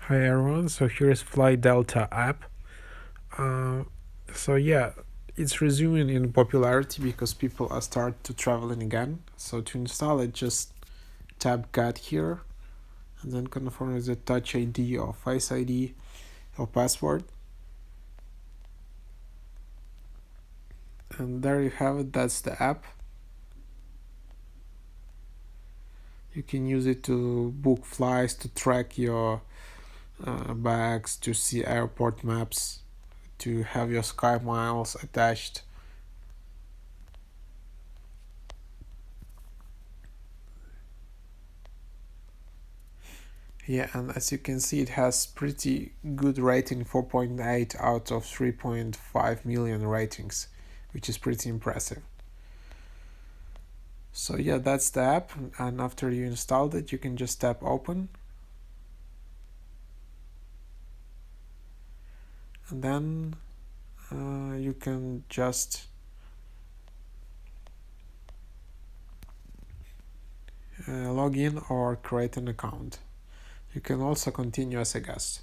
Hi everyone, so here's Fly Delta app. Uh, so yeah, it's resuming in popularity because people are start to traveling again. So to install it, just tap Get here, and then confirm with the Touch ID or Face ID or password. And there you have it, that's the app. You can use it to book flights, to track your bags, to see airport maps, to have your Sky Miles attached. Yeah, and as you can see, it has pretty good rating, 4.8 out of 3.5 million ratings, which is pretty impressive. So yeah, that's the app, and after you installed it, you can just tap open, and then you can just log in or create an account. You can also continue as a guest.